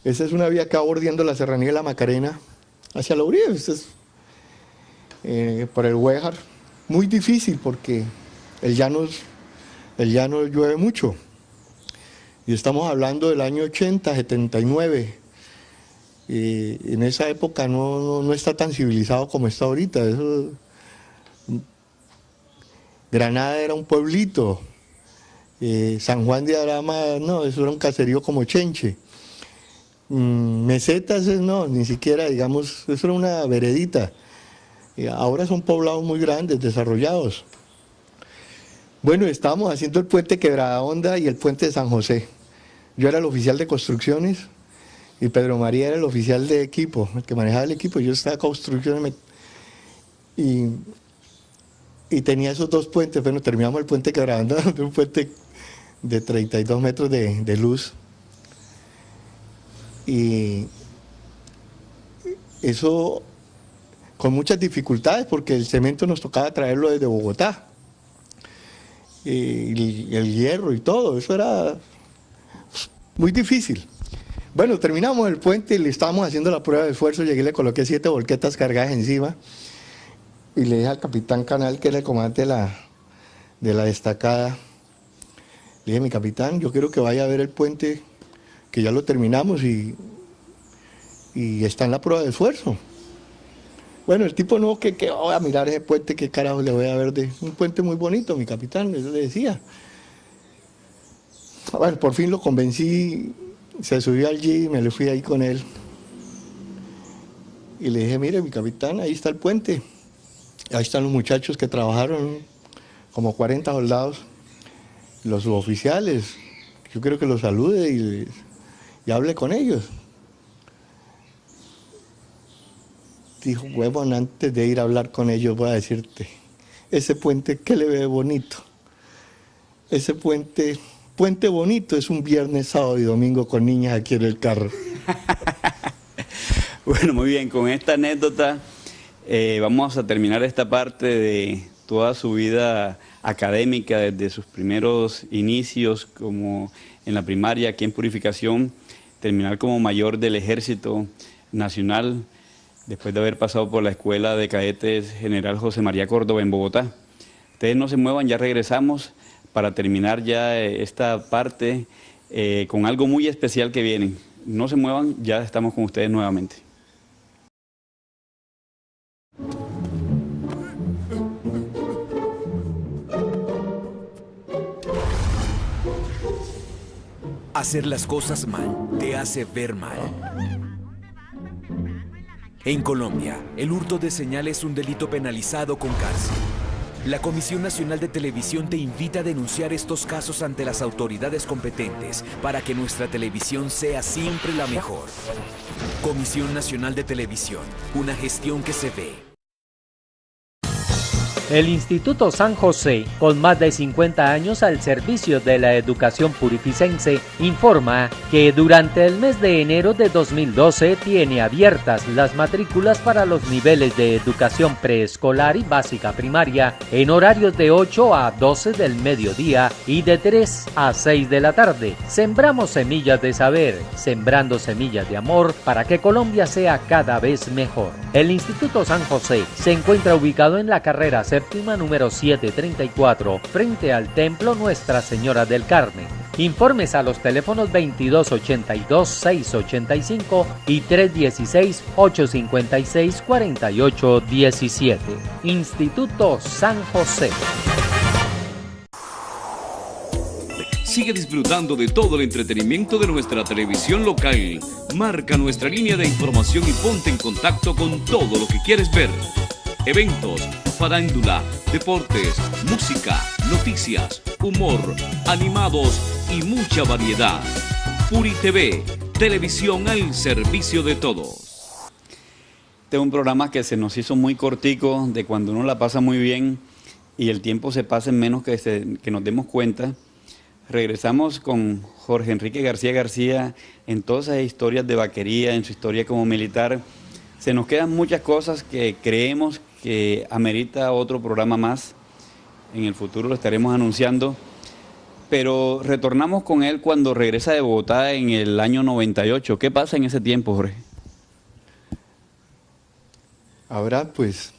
es una vía que va bordeando la serranía de la Macarena hacia La Uribe, por el Huéjar. Muy difícil porque el llano llueve mucho. Y estamos hablando del año 80, 79. En esa época no está tan civilizado como está ahorita. Granada era un pueblito. San Juan de Arama, no, eso era un caserío como Chenche. Mesetas, no, ni siquiera, digamos, eso era una veredita. Ahora son poblados muy grandes, desarrollados. Bueno, estábamos haciendo el puente Quebrada Honda y el puente de San José. Yo era el oficial de construcciones y Pedro María era el oficial de equipo, el que manejaba el equipo. Yo estaba en construcciones y tenía esos 2 puentes. Bueno, terminamos el puente Quebrada Honda, un puente de 32 metros de luz. Y eso con muchas dificultades porque el cemento nos tocaba traerlo desde Bogotá. Y el hierro y todo, eso era muy difícil. Bueno, terminamos el puente y le estábamos haciendo la prueba de esfuerzo, llegué y le coloqué 7 volquetas cargadas encima y le dije al capitán Canal, que era el comandante de la destacada, le dije: mi capitán, yo quiero que vaya a ver el puente, que ya lo terminamos y está en la prueba de esfuerzo. Bueno, el tipo no, que voy a mirar ese puente, qué carajo le voy a ver de un puente muy bonito, mi capitán, eso le decía. Bueno, por fin lo convencí, se subió al Jeep, me le fui ahí con él. Y le dije: mire, mi capitán, ahí está el puente. Ahí están los muchachos que trabajaron, como 40 soldados, los suboficiales. Yo quiero que los salude y hable con ellos. dijo, huevón, antes de ir a hablar con ellos voy a decirte, ese puente, ¿qué le ve bonito? Ese puente bonito es un viernes, sábado y domingo con niñas aquí en el carro. Bueno, muy bien, con esta anécdota vamos a terminar esta parte de toda su vida académica, desde sus primeros inicios como en la primaria aquí en Purificación, terminar como mayor del Ejército Nacional, después de haber pasado por la Escuela de Cadetes General José María Córdoba en Bogotá. Ustedes no se muevan, ya regresamos para terminar ya esta parte con algo muy especial que viene. No se muevan, ya estamos con ustedes nuevamente. Hacer las cosas mal te hace ver mal. En Colombia, el hurto de señal es un delito penalizado con cárcel. La Comisión Nacional de Televisión te invita a denunciar estos casos ante las autoridades competentes para que nuestra televisión sea siempre la mejor. Comisión Nacional de Televisión, una gestión que se ve. El Instituto San José, con más de 50 años al servicio de la educación purificense, informa que durante el mes de enero de 2012 tiene abiertas las matrículas para los niveles de educación preescolar y básica primaria en horarios de 8 a 12 del mediodía y de 3 a 6 de la tarde. Sembramos semillas de saber, sembrando semillas de amor para que Colombia sea cada vez mejor. El Instituto San José se encuentra ubicado en la carrera séptima número 734, frente al Templo Nuestra Señora del Carmen. Informes a los teléfonos 2282-685 y 316-856-4817. Instituto San José. Sigue disfrutando de todo el entretenimiento de nuestra televisión local. Marca nuestra línea de información y ponte en contacto con todo lo que quieres ver. Eventos, farándula, deportes, música, noticias, humor, animados y mucha variedad. Puri TV, televisión al servicio de todos. Este es un programa que se nos hizo muy cortico, de cuando uno la pasa muy bien y el tiempo se pasa en menos que nos demos cuenta. Regresamos con Jorge Enrique García en todas esas historias de vaquería, en su historia como militar. Se nos quedan muchas cosas que creemos que amerita otro programa más. En el futuro lo estaremos anunciando. Pero retornamos con él cuando regresa de Bogotá en el año 98. ¿Qué pasa en ese tiempo, Jorge? Ahora, pues,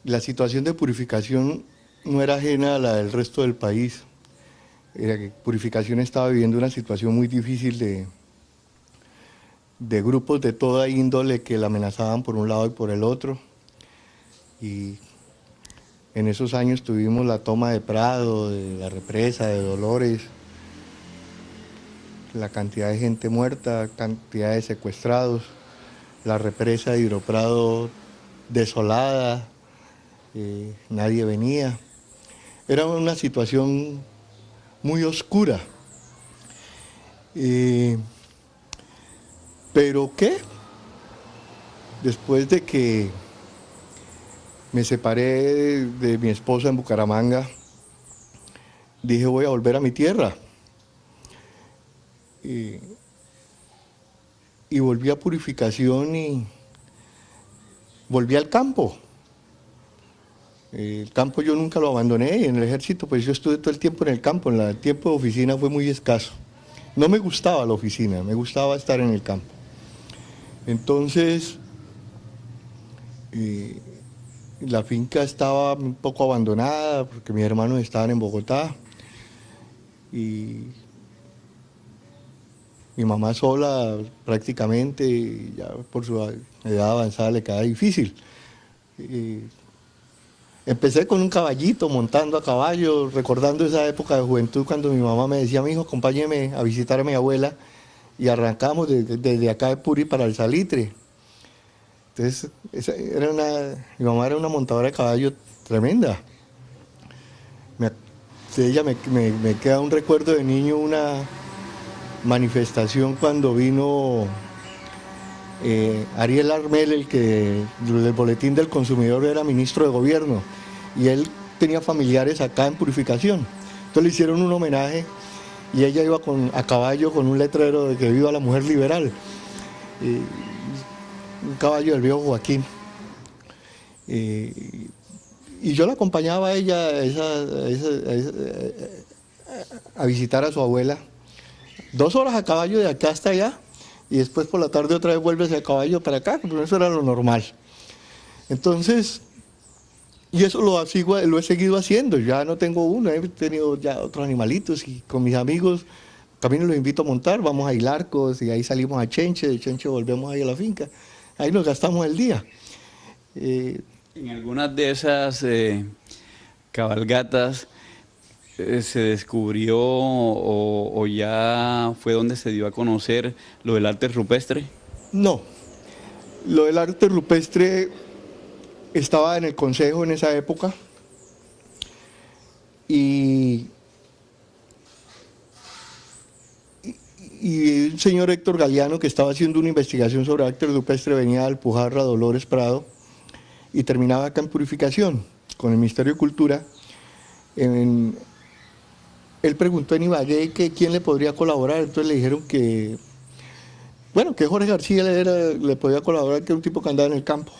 la situación de Purificación no era ajena a la del resto del país. Era que Purificación estaba viviendo una situación muy difícil de grupos de toda índole que la amenazaban por un lado y por el otro. Y en esos años tuvimos la toma de Prado, de la represa, de Dolores, la cantidad de gente muerta, cantidad de secuestrados, la represa de Hidroprado desolada, nadie venía. Era una situación muy oscura. ¿Pero qué? Después de que me separé de mi esposa en Bucaramanga, dije voy a volver a mi tierra. Y volví a Purificación y volví al campo. El campo yo nunca lo abandoné, y en el ejército pues yo estuve todo el tiempo en el campo, el tiempo de oficina fue muy escaso. No me gustaba la oficina, me gustaba estar en el campo. Entonces, la finca estaba un poco abandonada porque mis hermanos estaban en Bogotá y mi mamá sola prácticamente, y ya por su edad avanzada le quedaba difícil. Empecé con un caballito, montando a caballo, recordando esa época de juventud cuando mi mamá me decía, mi hijo, acompáñeme a visitar a mi abuela, y arrancamos desde acá de Puri para el Salitre. Entonces, mi mamá era una montadora de caballo tremenda. De ella me queda un recuerdo de niño, una manifestación cuando vino Ariel Armel, el que del Boletín del Consumidor era ministro de gobierno, y él tenía familiares acá en Purificación. Entonces le hicieron un homenaje y ella iba a caballo con un letrero de que viva la mujer liberal, un caballo del viejo Joaquín. Y yo la acompañaba a ella a visitar a su abuela, 2 horas a caballo de acá hasta allá, y después por la tarde otra vez vuelve a caballo para acá, pero eso era lo normal. Entonces, y eso lo he seguido haciendo. Ya no tengo uno, he tenido ya otros animalitos, y con mis amigos también los invito a montar, vamos a Hilarcos y ahí salimos a Chenche, de Chenche volvemos ahí a la finca, ahí nos gastamos el día. En algunas de esas cabalgatas se descubrió o ya fue donde se dio a conocer lo del arte rupestre. No, lo del arte rupestre estaba en el consejo en esa época y un señor Héctor Galeano, que estaba haciendo una investigación sobre arte rupestre, venía de Alpujarra, Dolores Prado, y terminaba acá en Purificación con el Ministerio de Cultura. Él preguntó en Ibagué que quién le podría colaborar, entonces le dijeron que Jorge García le podía colaborar, que era un tipo que andaba en el campo.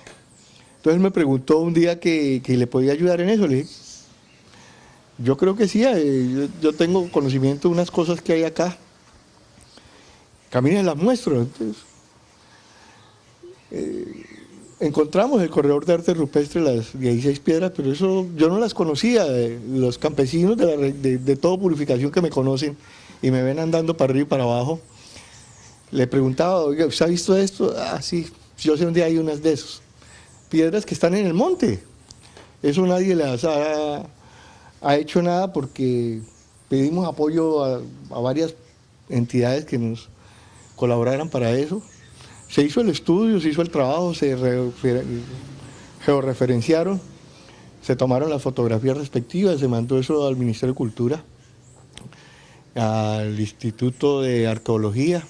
Entonces me preguntó un día que le podía ayudar en eso. Le dije, yo creo que sí, yo tengo conocimiento de unas cosas que hay acá. Caminen, las muestro. Entonces, encontramos el corredor de arte rupestre, las 16 piedras, pero eso yo no las conocía. Los campesinos de todo Purificación que me conocen y me ven andando para arriba y para abajo, le preguntaba, oiga, ¿usted ha visto esto? Ah, sí, yo sé dónde hay unas de esos. Piedras que están en el monte. Eso nadie les ha hecho nada, porque pedimos apoyo a varias entidades que nos colaboraran para eso. Se hizo el estudio, se hizo el trabajo, se georreferenciaron, se tomaron las fotografías respectivas, se mandó eso al Ministerio de Cultura, al Instituto de Arqueología,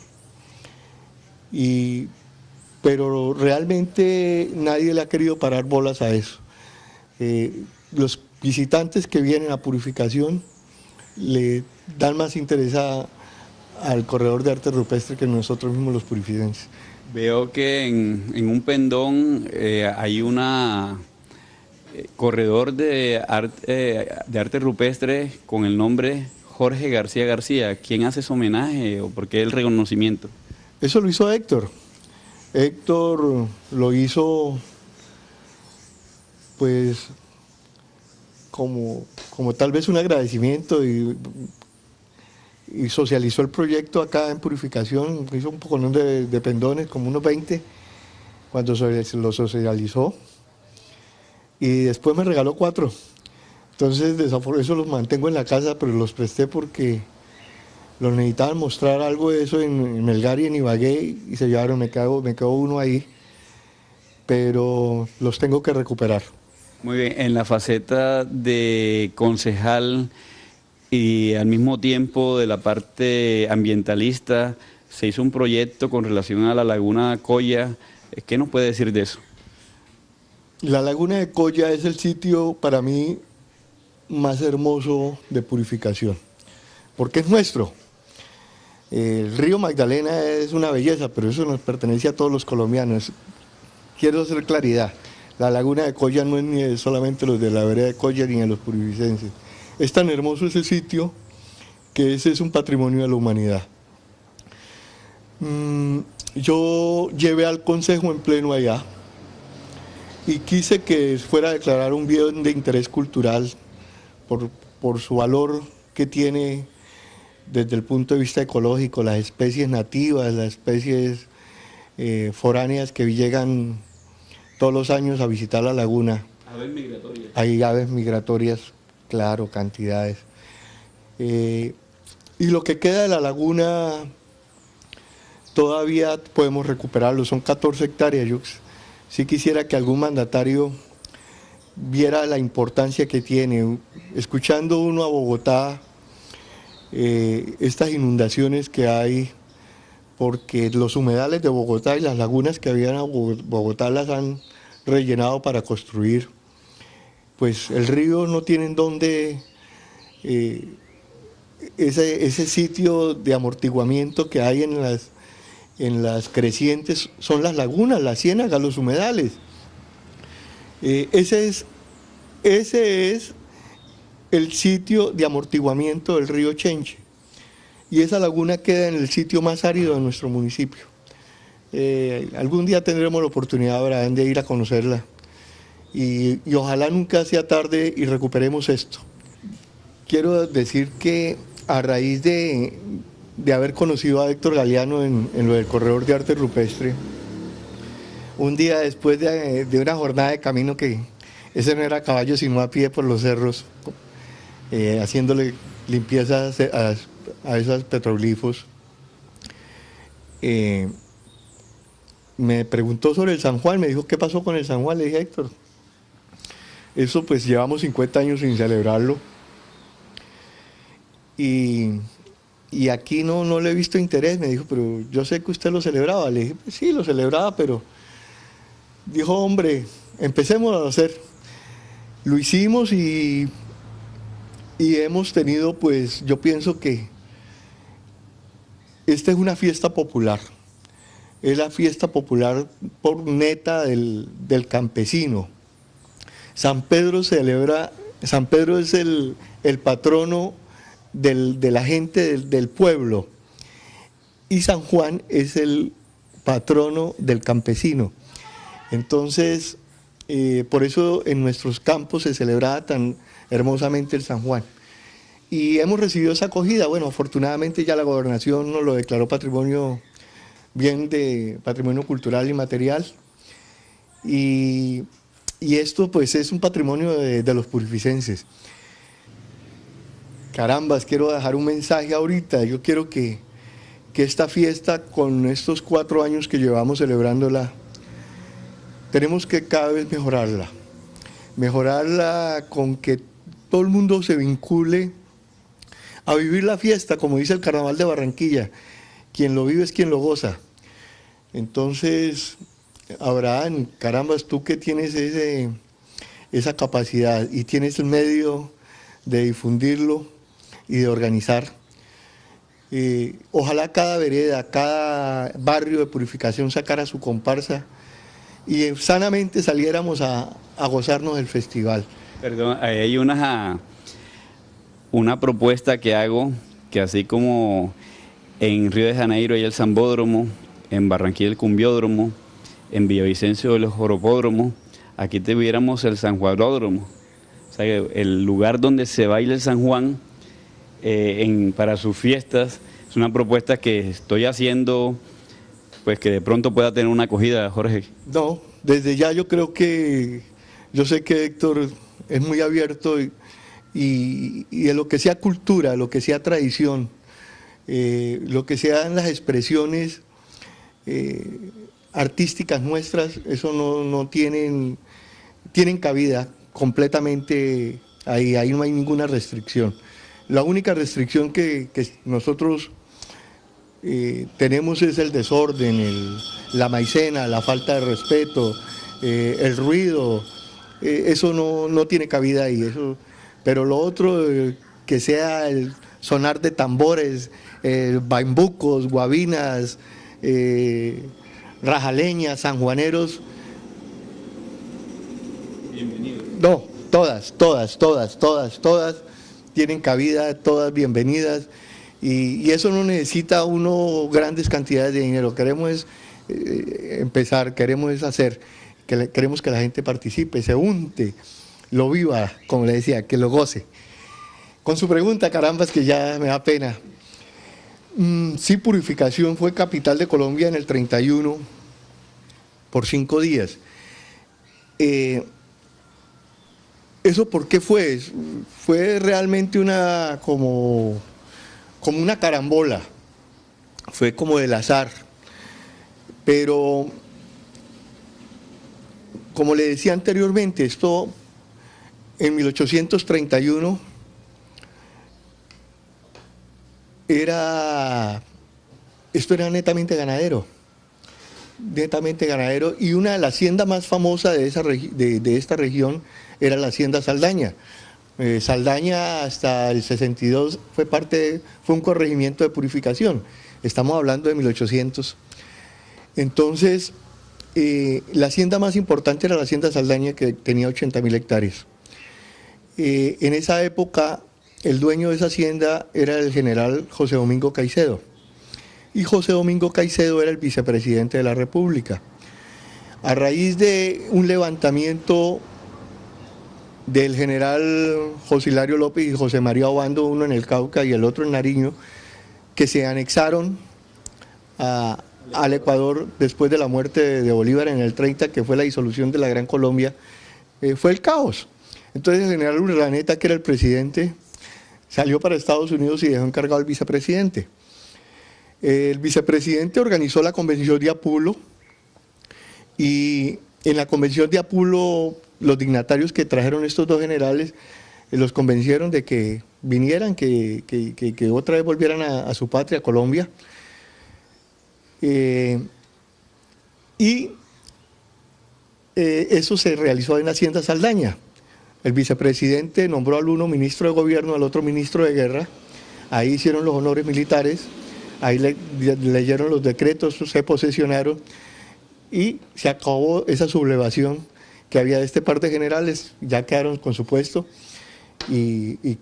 pero realmente nadie le ha querido parar bolas a eso. Los visitantes que vienen a Purificación le dan más interés al corredor de arte rupestre que nosotros mismos los purificenses. Veo que en un pendón hay una corredor de arte rupestre con el nombre Jorge García García. ¿Quién hace ese homenaje o por qué el reconocimiento? Eso lo hizo Héctor. Héctor lo hizo pues como tal vez un agradecimiento, y socializó el proyecto acá en Purificación, hizo un poco de pendones, como unos 20, cuando lo socializó, y después me regaló 4. Entonces, eso los mantengo en la casa, pero los presté porque los necesitaban mostrar algo de eso en Melgar y en Ibagué, y se llevaron, me quedó uno ahí, pero los tengo que recuperar. Muy bien, en la faceta de concejal y al mismo tiempo de la parte ambientalista, se hizo un proyecto con relación a la Laguna Coya. ¿Qué nos puede decir de eso? La Laguna de Coya es el sitio para mí más hermoso de Purificación, porque es nuestro. El río Magdalena es una belleza, pero eso nos pertenece a todos los colombianos. Quiero hacer claridad, la Laguna de Coya no es ni solamente los de la vereda de Coya ni de los purificenses. Es tan hermoso ese sitio que ese es un patrimonio de la humanidad. Yo llevé al consejo en pleno allá y quise que fuera a declarar un bien de interés cultural por su valor que tiene desde el punto de vista ecológico, las especies nativas, las especies foráneas que llegan todos los años a visitar la laguna. Aves migratorias. Hay aves migratorias, claro, cantidades. Y lo que queda de la laguna todavía podemos recuperarlo, son 14 hectáreas. Yo sí quisiera que algún mandatario viera la importancia que tiene. Escuchando uno a Bogotá, estas inundaciones que hay porque los humedales de Bogotá y las lagunas que habían en Bogotá las han rellenado para construir. Pues el río no tiene donde, ese sitio de amortiguamiento que hay en las crecientes son las lagunas, las ciénagas, los humedales. Ese es el sitio de amortiguamiento del río Chenche. Y esa laguna queda en el sitio más árido de nuestro municipio. Algún día tendremos la oportunidad, Abraham, de ir a conocerla. Y ojalá nunca sea tarde y recuperemos esto. Quiero decir que a raíz de haber conocido a Héctor Galeano en lo del Corredor de Arte Rupestre, un día después de una jornada de camino que ese no era a caballo sino a pie por los cerros, haciéndole limpiezas a esos petroglifos, me preguntó sobre el San Juan, me dijo, ¿qué pasó con el San Juan? Le dije, Héctor, eso pues llevamos 50 años sin celebrarlo y aquí no le he visto interés. Me dijo, pero yo sé que usted lo celebraba. Le dije, pues sí, lo celebraba, pero dijo, hombre, empecemos a hacer. Lo hicimos y hemos tenido, pues yo pienso que esta es una fiesta popular. Es la fiesta popular por neta del campesino. San Pedro es el patrono de la gente del pueblo y San Juan es el patrono del campesino. Entonces, por eso en nuestros campos se celebraba tan hermosamente el San Juan. Y hemos recibido esa acogida. Bueno, afortunadamente ya la gobernación nos lo declaró patrimonio, bien de patrimonio cultural y material. Y esto pues es un patrimonio de los purificenses. Carambas, quiero dejar un mensaje ahorita. Yo quiero que esta fiesta, con estos 4 años que llevamos celebrándola, tenemos que cada vez mejorarla con que todo el mundo se vincule a vivir la fiesta, como dice el Carnaval de Barranquilla. Quien lo vive es quien lo goza. Entonces, Abraham, carambas, tú que tienes esa capacidad y tienes el medio de difundirlo y de organizar, ojalá cada vereda, cada barrio de purificación sacara su comparsa y sanamente saliéramos a gozarnos del festival. Perdón, hay una propuesta que hago, que así como en Río de Janeiro hay el Sambódromo, en Barranquilla el Cumbiódromo, en Villavicencio el Joropódromo, aquí tuviéramos el San Juanódromo, o sea, el lugar donde se baila el San Juan para sus fiestas. Es una propuesta que estoy haciendo, pues que de pronto pueda tener una acogida, Jorge. No, desde ya yo creo que, yo sé que Héctor es muy abierto y en lo que sea cultura, lo que sea tradición, lo que sean las expresiones artísticas nuestras, eso no tienen cabida completamente ahí no hay ninguna restricción. La única restricción que nosotros tenemos es el desorden, la maicena, la falta de respeto, el ruido, eso no tiene cabida ahí. Eso, pero lo otro, que sea el sonar de tambores, bambucos, guabinas, rajaleñas, sanjuaneros. Bienvenido. No, todas tienen cabida, todas bienvenidas. Y eso no necesita uno grandes cantidades de dinero. Queremos empezar, queremos hacer, queremos que la gente participe, se unte, lo viva, como le decía, que lo goce. Con su pregunta, carambas, que ya me da pena. Sí, Purificación fue capital de Colombia en el 31 por 5 días. ¿Eso por qué fue? Fue realmente como una carambola, fue como del azar, pero como le decía anteriormente, esto en 1831 era esto era netamente ganadero, y una de las haciendas más famosas de esta región era la hacienda Saldaña. Saldaña hasta el 62 fue un corregimiento de purificación, estamos hablando de 1800. Entonces, la hacienda más importante era la hacienda Saldaña, que tenía 80.000 hectáreas. En esa época, el dueño de esa hacienda era el general José Domingo Caicedo, y José Domingo Caicedo era el vicepresidente de la República. A raíz de un levantamiento del general José Hilario López y José María Obando, uno en el Cauca y el otro en Nariño, que se anexaron al Ecuador después de la muerte de Bolívar en el 30, que fue la disolución de la Gran Colombia, fue el caos. Entonces el general Urdaneta, que era el presidente, salió para Estados Unidos y dejó encargado al vicepresidente. El vicepresidente organizó la convención de Apulo, y en la convención de Apulo los dignatarios que trajeron estos dos generales los convencieron de que vinieran, que otra vez volvieran a su patria, Colombia. Eso se realizó en la hacienda Saldaña. El vicepresidente nombró al uno ministro de gobierno, al otro ministro de guerra. Ahí hicieron los honores militares, ahí leyeron los decretos, se posesionaron y se acabó esa sublevación que había de este par de generales. Ya quedaron con su puesto y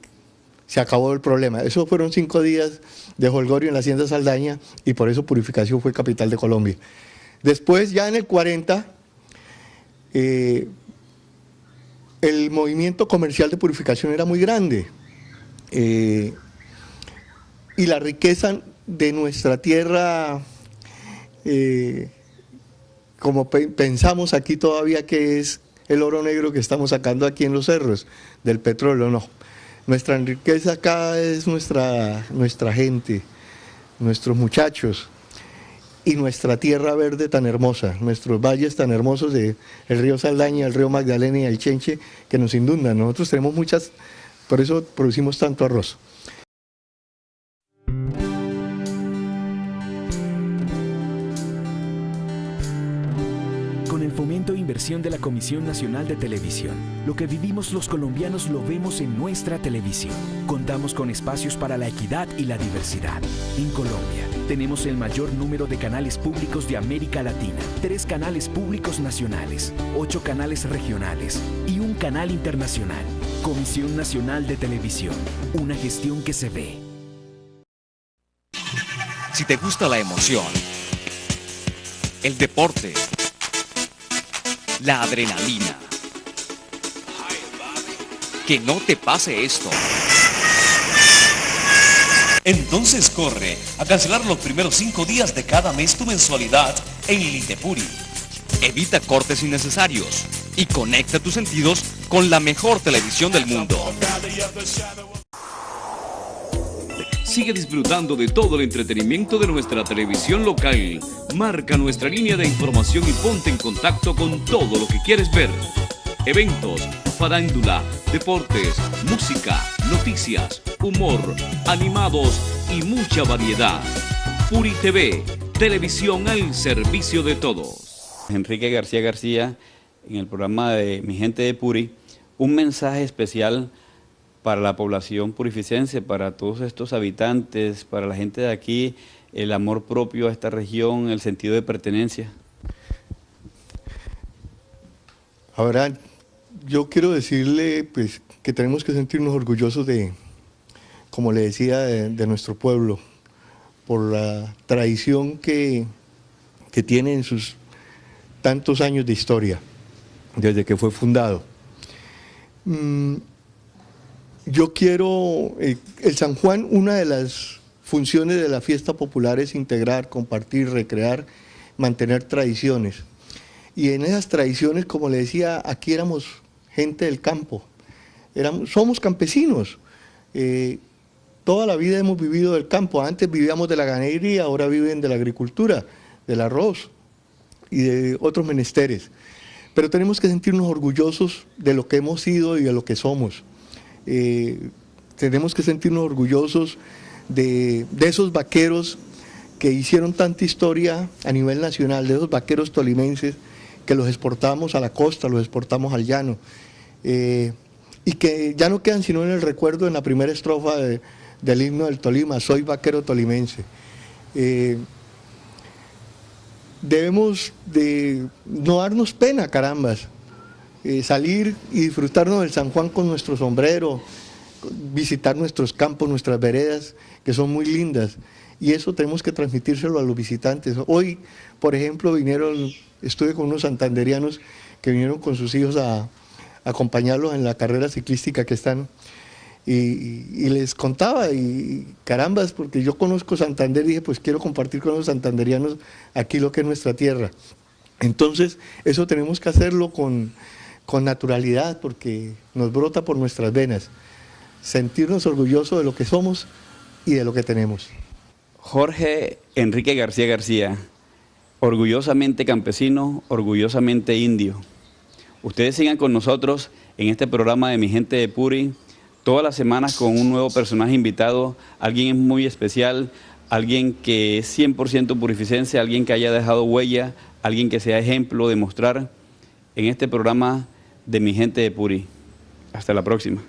se acabó el problema. Esos fueron 5 días de jolgorio en la hacienda Saldaña, y por eso Purificación fue capital de Colombia. Después, ya en el 40, el movimiento comercial de Purificación era muy grande, y la riqueza de nuestra tierra, como pensamos aquí todavía que es el oro negro que estamos sacando aquí en los cerros, del petróleo, no. Nuestra riqueza acá es nuestra gente, nuestros muchachos y nuestra tierra verde tan hermosa, nuestros valles tan hermosos del río Saldaña, el río Magdalena y el Chenche, que nos inundan. Nosotros tenemos muchas, por eso producimos tanto arroz. Con el fomento e inversión de la Comisión Nacional de Televisión, lo que vivimos los colombianos lo vemos en nuestra televisión. Contamos con espacios para la equidad y la diversidad. En Colombia, tenemos el mayor número de canales públicos de América Latina, 3 canales públicos nacionales, 8 canales regionales y un canal internacional. Comisión Nacional de Televisión, una gestión que se ve. Si te gusta la emoción, el deporte, la adrenalina, que no te pase esto. Entonces corre a cancelar los primeros 5 días de cada mes tu mensualidad en Litepuri. Evita cortes innecesarios y conecta tus sentidos con la mejor televisión del mundo. Sigue disfrutando de todo el entretenimiento de nuestra televisión local. Marca nuestra línea de información y ponte en contacto con todo lo que quieres ver. Eventos, farándula, deportes, música, noticias, humor, animados y mucha variedad. Puri TV, televisión al servicio de todos. Enrique García García, en el programa de Mi Gente de Puri, un mensaje especial para la población purificense, para todos estos habitantes, para la gente de aquí, el amor propio a esta región, el sentido de pertenencia. Ahora, yo quiero decirle pues, que tenemos que sentirnos orgullosos de, como le decía, de nuestro pueblo, por la tradición que tiene en sus tantos años de historia, desde que fue fundado. Yo quiero, el San Juan, una de las funciones de la fiesta popular es integrar, compartir, recrear, mantener tradiciones. Y en esas tradiciones, como le decía, aquí éramos gente del campo, somos campesinos. Toda la vida hemos vivido del campo, antes vivíamos de la ganadería, ahora viven de la agricultura, del arroz y de otros menesteres. Pero tenemos que sentirnos orgullosos de lo que hemos sido y de lo que somos. Tenemos que sentirnos orgullosos de esos vaqueros que hicieron tanta historia a nivel nacional, de esos vaqueros tolimenses que los exportamos a la costa, los exportamos al llano, y que ya no quedan sino en el recuerdo en la primera estrofa del himno del Tolima, soy vaquero tolimense. Debemos de no darnos pena, carambas, salir y disfrutarnos del San Juan con nuestro sombrero, visitar nuestros campos, nuestras veredas, que son muy lindas, y eso tenemos que transmitírselo a los visitantes. Hoy, por ejemplo, estuve con unos santanderianos que vinieron con sus hijos a acompañarlos en la carrera ciclística que están, y les contaba, y carambas, porque yo conozco Santander, y dije, pues quiero compartir con los santanderianos aquí lo que es nuestra tierra. Entonces, eso tenemos que hacerlo con naturalidad, porque nos brota por nuestras venas, sentirnos orgullosos de lo que somos y de lo que tenemos. Jorge Enrique García García, orgullosamente campesino, orgullosamente indio. Ustedes sigan con nosotros en este programa de Mi Gente de Puri, todas las semanas con un nuevo personaje invitado, alguien muy especial, alguien que es 100% purificense, alguien que haya dejado huella, alguien que sea ejemplo de mostrar en este programa de Mi Gente de Puri. Hasta la próxima.